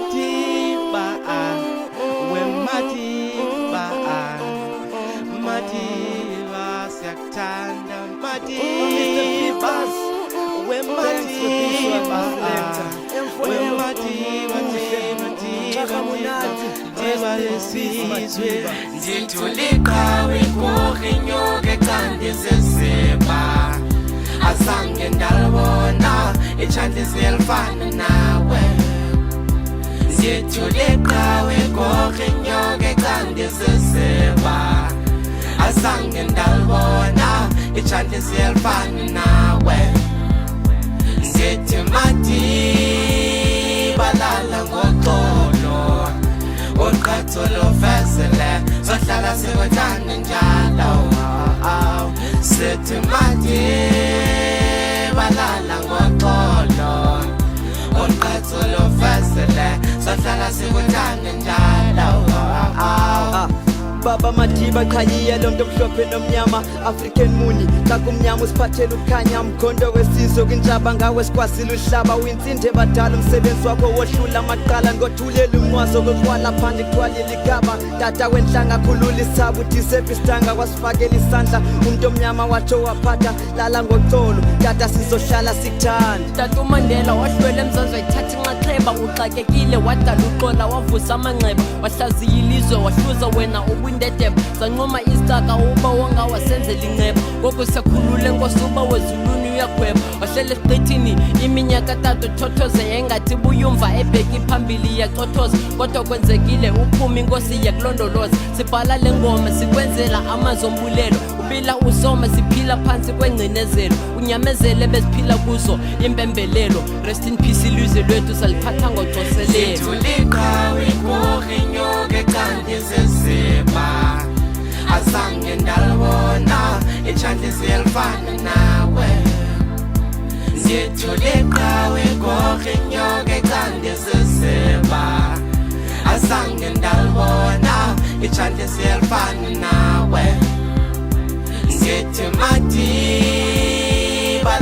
Madiba, when Madiba, Madiba, Saktanda, Madiba, when Madiba, when Madiba, Ndithulika wikhorinyo ngecande seseba azange ndalibona itshanti selifana nawe Ndithulika wikhorinyo ngecande seseba azange ndalibona itshanti selifana nawe Ndithi Madiba lala ngoxolo Uqatholo fesele sohlala sikuthanda njalo Sithi Madiba lala ngoxolo Uqatholo fesele sohlala sikuthanda njalo Baba Madiba chayiye lo muntu omhlophe nomnyama African Muni kakumnyama usiphathela ukukhanya mkhondo wesizwe kwintshaba ngawe sikwasile uhlaba winsinde badala umsebenzi wakho wohlula amaqala ngothulela umwazo kokwala phandle kuthwalile igaba tata wenhlanga khulula isaba udisephi isitanga wasifakela isandla umuntu omnyama watsho waphatha lala ngoxolo tata sizohlala sikuthanda Tata uMandela wahlwela emzansi wayithatha inxaxheba uxakekile wadala uxola wavusa amanxeba wahlaziya ilizwe wahluza wena Indedeba sanqoma isitaka uba wonga wasenzela inceba ngoku siyakhulula enkosi uba wezuluni uyagweba wahlele esiqithini iminyaka tatu thothoze engathi buyumva ebheki phambili yacothoza kodwa kwenzekile uphuma inkosi yakulondoloza sibhala le ngoma sikwenzela amazombulelo ubila usoma siphila phansi kwengcinezelo unyamezele besiphila kuso impembelelo rest in peace ilizwe lwethu saliphatha ngocoselelo Ndithulika wikhorinyo ngecande seseba azange ndalibona itshanti selifana nawe Ndithulika wikhorinyo ngecande seseba azange ndalibona itshanti selifana nawe Ndithi Madiba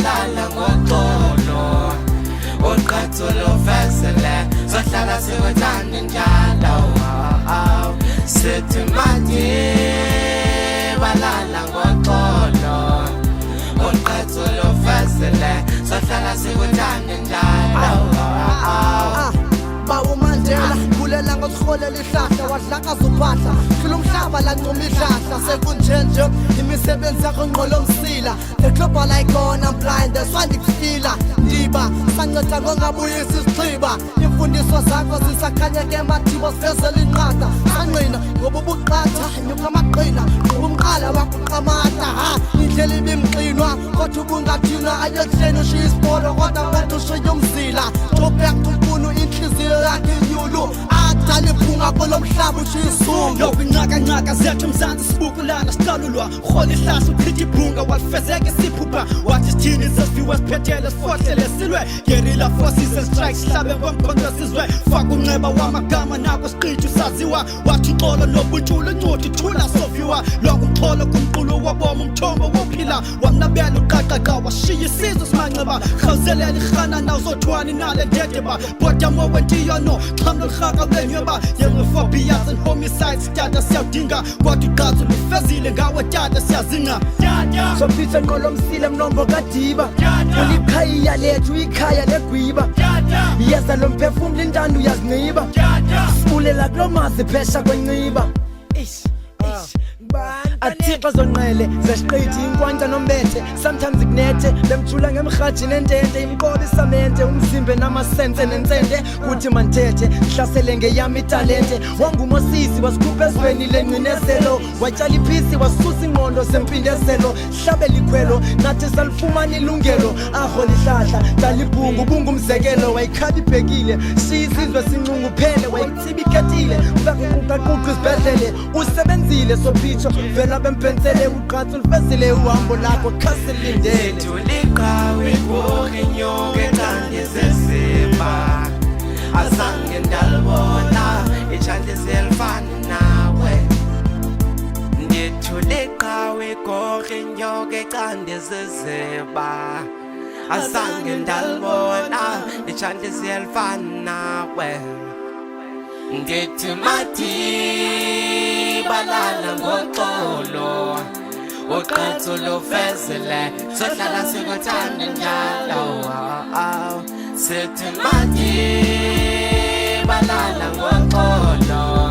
lala ngoxolo Uqatholo fesele sohlala sikuthanda njalo Sithi Madiba lala ngoxolo Uqatholo fesele sohlala sikuthanda njalo Bawo Mandela kulela ngokholela ihlahla wadlakaza uphahla hlula umhlaba la ncoma ihlahla sekunjenje imisebenzi yakho ngqolo msila the global icon I'm blind that's why ngikufila ndiba sanceda ngongabuyisa isixhiba imfundiso zakho zisakhanya ke Madiba sifezela inqatha sanqina ngoba ubuqatha nyuka amaqina umqala wakuqamata indlela ibimqinwa kodwa ubungathina ayohleni ushiya isiporo kodwa wethu ushiya umzila jobek ukunu inhliziyo yakhe inyulu adala iphunga kolomhlaba ushiya isumbu Lokuncaka zethu mzansi sibukulana siqalulwa rhola ihlahla uphitha ibhunga walifezeka isiphupha wathi sithini sesifiwe siphethele sifohlele silwe guerrilla forces and strikes sihlabe ngomkhonto sizwe faka unxeba wamagama nako siqithi usaziwa wathi uxolo nobuntshula incudi thula sofiwa lokuxolo kumqulo waboma umthombo wophila wamnabela uqaqaqa washiya isizwe simanxeba rhawuzelela irhana nawuzothwani nale ndedeba bhoda mowentiyono xhamlo lirhaka benyeba yengefobias and homicides tata siyawudinga kodwa iqatso lifezile ngawe tata siyazinga sophitha nqolo msile mnombo kadiba ulikhaya lethu ikhaya legwiba yeza lo mphefumlo intando uyazinqiba sibulela kulomazi phesha kwenciba Athixo zonqele zesiqithi inkwanta nombethe sometimes ikunethe lemjula ngemrhaji nentente imqobo isamente umzimbe namasense nensende kuthi manthethe hlasele ngeyami italente wangumosisi wasikhupha ezweni lengcinezelo watshala iphisi wasusa ingqondo sempindezelo hlabe likhwelo nathi salifumana ilungelo aho lihlahla dalibhungu bungumzekelo wayikhaba ibhekile siyizizwe sinxunguphele wayitsiba ikhetile uzakuquqaquqa isibhedlele usebenzile sophitsho vela bempensele uqatso lifezile uhambo lakho khaselindele Ndithulika wikhorinyo ngecande seseba azange ndalibona itshanti selifana nawe Ndithulika wikhorinyo ngecande seseba azange ndalibona itshanti selifana nawe Ndithi mathi balala ngoxolo uqathu lufezele sohlala sikuthanda njalo sithi mathi balala ngoxolo